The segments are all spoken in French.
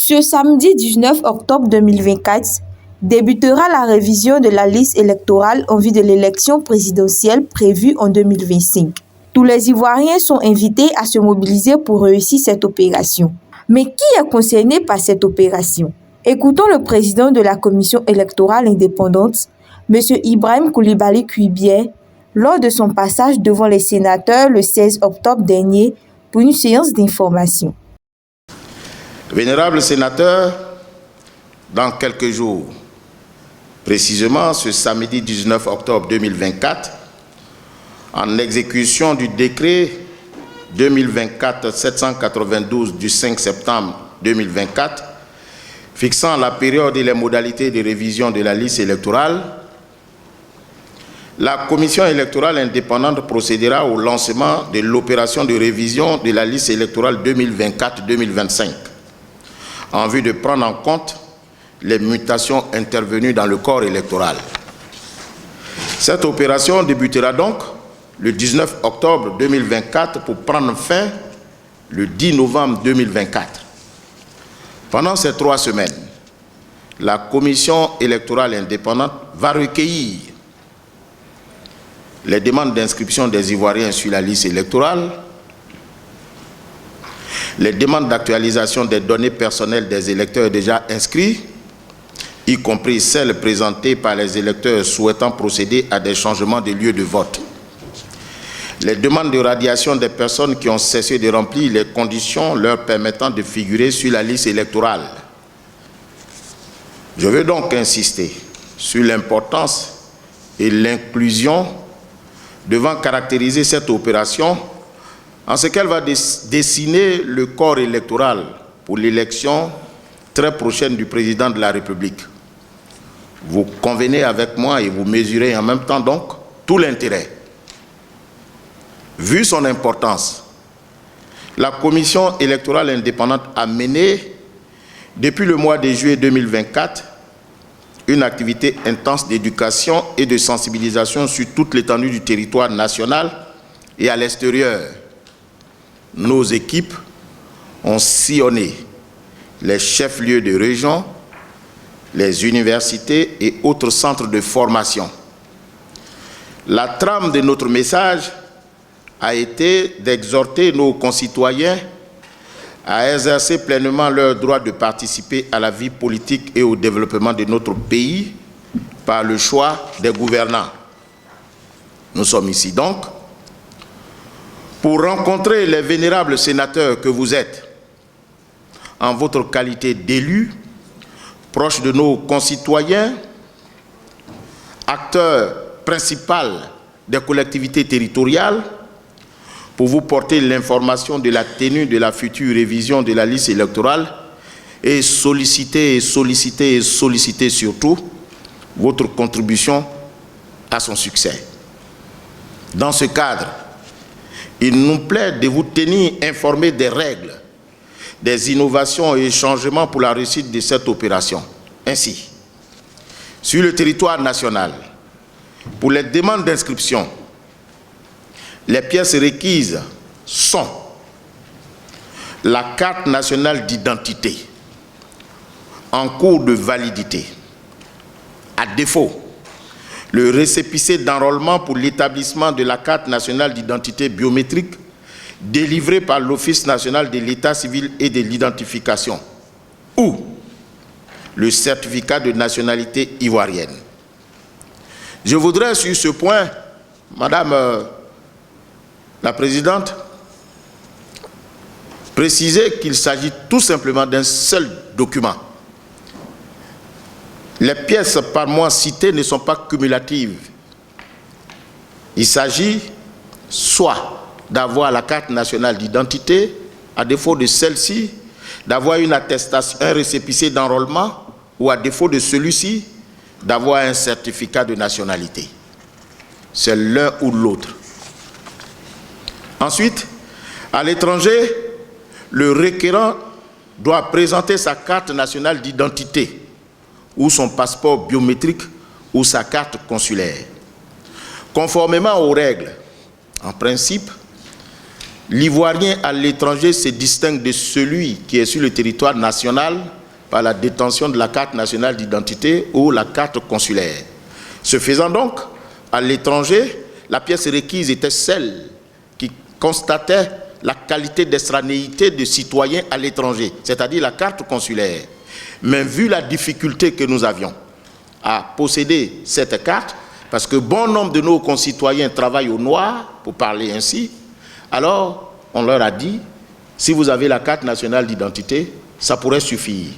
Ce samedi 19 octobre 2024 débutera la révision de la liste électorale en vue de l'élection présidentielle prévue en 2025. Tous les Ivoiriens sont invités à se mobiliser pour réussir cette opération. Mais qui est concerné par cette opération? Écoutons le président de la commission électorale indépendante, M. Ibrahim Koulibaly Kuibier, lors de son passage devant les sénateurs le 16 octobre dernier pour une séance d'information. Vénérables sénateurs, dans quelques jours, précisément ce samedi 19 octobre 2024, en exécution du décret 2024-792 du 5 septembre 2024, fixant la période et les modalités de révision de la liste électorale, la commission électorale indépendante procédera au lancement de l'opération de révision de la liste électorale 2024-2025, en vue de prendre en compte les mutations intervenues dans le corps électoral. Cette opération débutera donc le 19 octobre 2024 pour prendre fin le 10 novembre 2024. Pendant ces 3 semaines, la commission électorale indépendante va recueillir les demandes d'inscription des Ivoiriens sur la liste électorale, les demandes d'actualisation des données personnelles des électeurs déjà inscrits, y compris celles présentées par les électeurs souhaitant procéder à des changements de lieu de vote, les demandes de radiation des personnes qui ont cessé de remplir les conditions leur permettant de figurer sur la liste électorale. Je veux donc insister sur l'importance et l'inclusion devant caractériser cette opération en ce qu'elle va dessiner le corps électoral pour l'élection très prochaine du président de la République. Vous convenez avec moi et vous mesurez en même temps donc tout l'intérêt. Vu son importance, la commission électorale indépendante a mené, depuis le mois de juillet 2024, une activité intense d'éducation et de sensibilisation sur toute l'étendue du territoire national et à l'extérieur. Nos équipes ont sillonné les chefs-lieux de région, les universités et autres centres de formation. La trame de notre message a été d'exhorter nos concitoyens à exercer pleinement leur droit de participer à la vie politique et au développement de notre pays par le choix des gouvernants. Nous sommes ici donc pour rencontrer les vénérables sénateurs que vous êtes en votre qualité d'élus, proches de nos concitoyens, acteurs principaux des collectivités territoriales, pour vous porter l'information de la tenue de la future révision de la liste électorale et solliciter surtout votre contribution à son succès. Dans ce cadre, il nous plaît de vous tenir informés des règles, des innovations et changements pour la réussite de cette opération. Ainsi, sur le territoire national, pour les demandes d'inscription, les pièces requises sont la carte nationale d'identité en cours de validité. À défaut, le récépissé d'enrôlement pour l'établissement de la carte nationale d'identité biométrique délivré par l'Office national de l'état civil et de l'identification ou le certificat de nationalité ivoirienne. Je voudrais sur ce point, Madame la Présidente, préciser qu'il s'agit tout simplement d'un seul document. Les pièces par moi citées ne sont pas cumulatives. Il s'agit soit d'avoir la carte nationale d'identité, à défaut de celle-ci, d'avoir une attestation, un récépissé d'enrôlement, ou à défaut de celui-ci, d'avoir un certificat de nationalité. C'est l'un ou l'autre. Ensuite, à l'étranger, le requérant doit présenter sa carte nationale d'identité ou son passeport biométrique ou sa carte consulaire. Conformément aux règles, en principe, l'ivoirien à l'étranger se distingue de celui qui est sur le territoire national par la détention de la carte nationale d'identité ou la carte consulaire. Ce faisant donc, à l'étranger, la pièce requise était celle qui constatait la qualité d'extranéité de citoyen à l'étranger, c'est-à-dire la carte consulaire. Mais vu la difficulté que nous avions à posséder cette carte, parce que bon nombre de nos concitoyens travaillent au noir, pour parler ainsi, alors on leur a dit, si vous avez la carte nationale d'identité, ça pourrait suffire.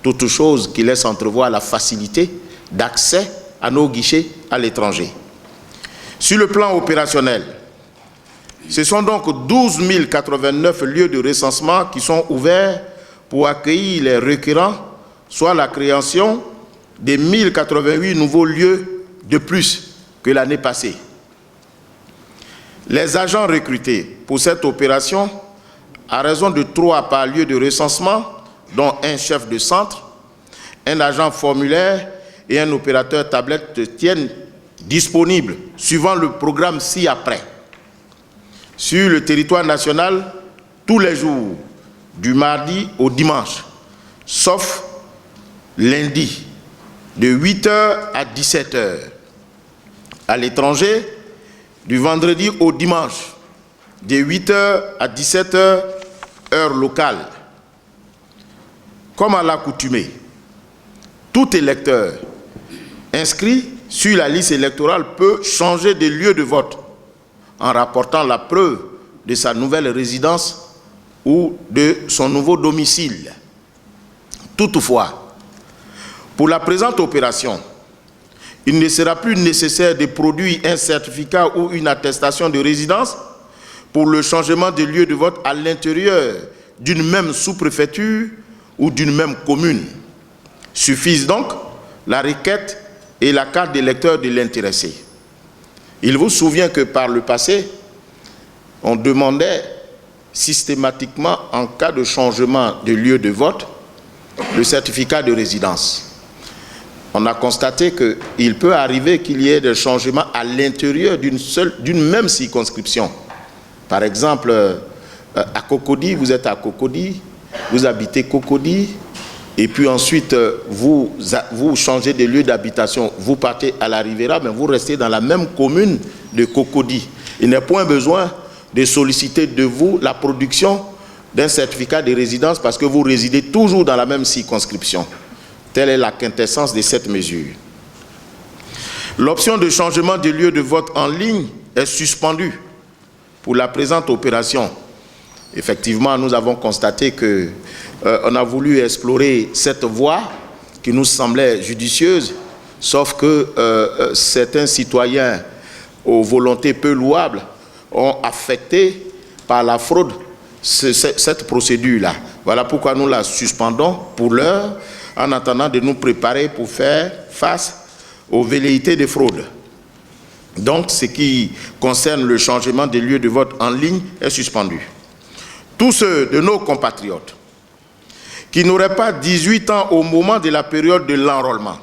Toute chose qui laisse entrevoir la facilité d'accès à nos guichets à l'étranger. Sur le plan opérationnel, ce sont donc 12 089 lieux de recensement qui sont ouverts pour accueillir les requérants, soit la création des 1088 nouveaux lieux de plus que l'année passée. Les agents recrutés pour cette opération, à raison de 3 par lieu de recensement, dont un chef de centre, un agent formulaire et un opérateur tablette tiennent disponibles, suivant le programme ci-après, sur le territoire national, tous les jours, du mardi au dimanche, sauf lundi, de 8h à 17h. À l'étranger, du vendredi au dimanche, de 8h à 17h, heure locale. Comme à l'accoutumée, tout électeur inscrit sur la liste électorale peut changer de lieu de vote en rapportant la preuve de sa nouvelle résidence ou de son nouveau domicile. Toutefois, pour la présente opération, il ne sera plus nécessaire de produire un certificat ou une attestation de résidence pour le changement de lieu de vote à l'intérieur d'une même sous-préfecture ou d'une même commune. Suffisent donc la requête et la carte d'électeur de l'intéressé. Il vous souvient que par le passé, on demandait systématiquement, en cas de changement de lieu de vote, le certificat de résidence. On a constaté qu'il peut arriver qu'il y ait des changements à l'intérieur d'une même circonscription. Par exemple, à Cocody, vous êtes à Cocody, vous habitez Cocody, et puis ensuite vous changez de lieu d'habitation, vous partez à la Rivera, mais vous restez dans la même commune de Cocody. Il n'est point besoin de solliciter de vous la production d'un certificat de résidence parce que vous résidez toujours dans la même circonscription. Telle est la quintessence de cette mesure. L'option de changement de lieu de vote en ligne est suspendue pour la présente opération. Effectivement, nous avons constaté qu'on a voulu explorer cette voie qui nous semblait judicieuse, sauf que certains citoyens aux volontés peu louables ont affecté par la fraude cette procédure-là. Voilà pourquoi nous la suspendons pour l'heure, en attendant de nous préparer pour faire face aux velléités de fraude. Donc, ce qui concerne le changement des lieux de vote en ligne est suspendu. Tous ceux de nos compatriotes qui n'auraient pas 18 ans au moment de la période de l'enrôlement,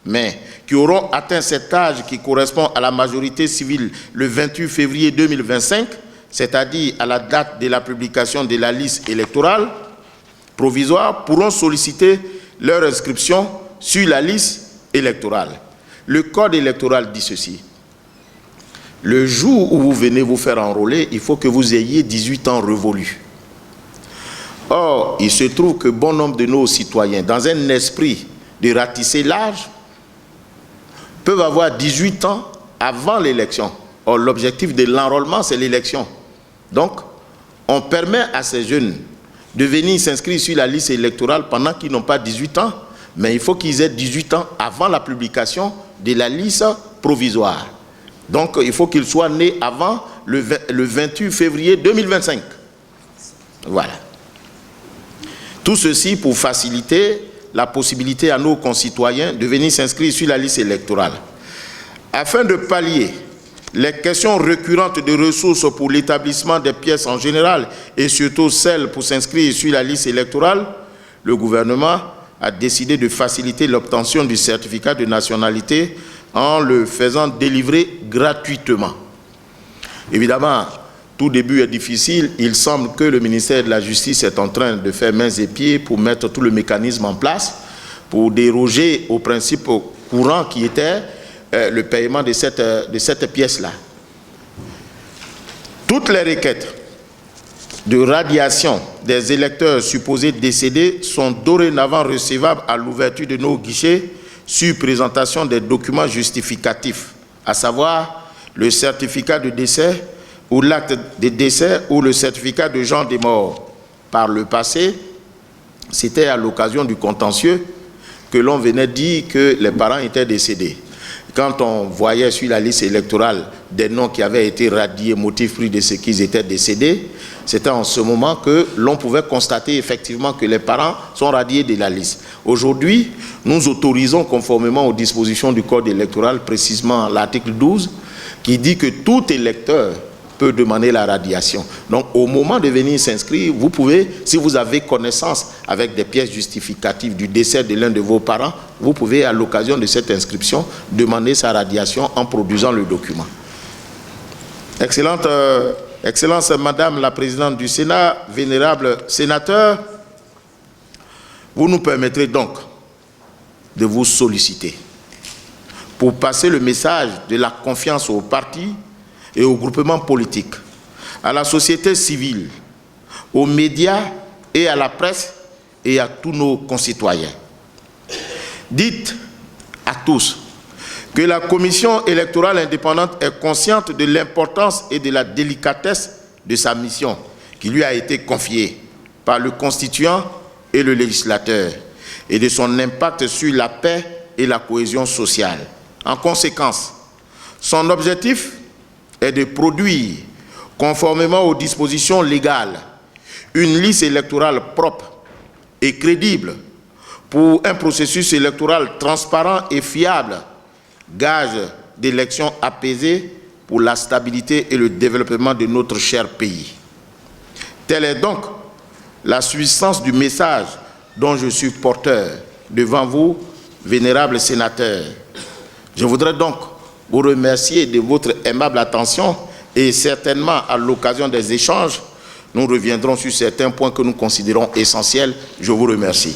mais qui auront atteint cet âge qui correspond à la majorité civile le 28 février 2025, c'est-à-dire à la date de la publication de la liste électorale provisoire, pourront solliciter leur inscription sur la liste électorale. Le code électoral dit ceci. Le jour où vous venez vous faire enrôler, il faut que vous ayez 18 ans révolus. Or, il se trouve que bon nombre de nos citoyens, dans un esprit de ratisser l'âge, peuvent avoir 18 ans avant l'élection. Or, l'objectif de l'enrôlement, c'est l'élection. Donc, on permet à ces jeunes de venir s'inscrire sur la liste électorale pendant qu'ils n'ont pas 18 ans, mais il faut qu'ils aient 18 ans avant la publication de la liste provisoire. Donc, il faut qu'ils soient nés avant le 28 février 2025. Voilà. Tout ceci pour faciliter la possibilité à nos concitoyens de venir s'inscrire sur la liste électorale. Afin de pallier les questions récurrentes de ressources pour l'établissement des pièces en général et surtout celles pour s'inscrire sur la liste électorale, le gouvernement a décidé de faciliter l'obtention du certificat de nationalité en le faisant délivrer gratuitement. Évidemment, tout début est difficile. Il semble que le ministère de la Justice est en train de faire mains et pieds pour mettre tout le mécanisme en place, pour déroger au principe courant qui était le paiement de cette pièce-là. Toutes les requêtes de radiation des électeurs supposés décédés sont dorénavant recevables à l'ouverture de nos guichets sur présentation des documents justificatifs, à savoir le certificat de décès ou l'acte de décès ou le certificat de genre des morts. Par le passé, c'était à l'occasion du contentieux que l'on venait dire que les parents étaient décédés. Quand on voyait sur la liste électorale des noms qui avaient été radiés, motif pris de ce qu'ils étaient décédés, c'était en ce moment que l'on pouvait constater effectivement que les parents sont radiés de la liste. Aujourd'hui, nous autorisons, conformément aux dispositions du Code électoral, précisément l'article 12, qui dit que tout électeur peut demander la radiation. Donc, au moment de venir s'inscrire, vous pouvez, si vous avez connaissance avec des pièces justificatives du décès de l'un de vos parents, vous pouvez, à l'occasion de cette inscription, demander sa radiation en produisant le document. Excellence Madame la Présidente du Sénat, vénérable sénateur, vous nous permettrez donc de vous solliciter pour passer le message de la confiance aux partis et aux groupements politiques, à la société civile, aux médias et à la presse et à tous nos concitoyens. Dites à tous que la Commission électorale indépendante est consciente de l'importance et de la délicatesse de sa mission qui lui a été confiée par le constituant et le législateur et de son impact sur la paix et la cohésion sociale. En conséquence, son objectif est de produire, conformément aux dispositions légales, une liste électorale propre et crédible pour un processus électoral transparent et fiable, gage d'élections apaisées pour la stabilité et le développement de notre cher pays. Telle est donc la substance du message dont je suis porteur devant vous, vénérables sénateurs. Je voudrais donc vous remercier de votre aimable attention et certainement à l'occasion des échanges, nous reviendrons sur certains points que nous considérons essentiels. Je vous remercie.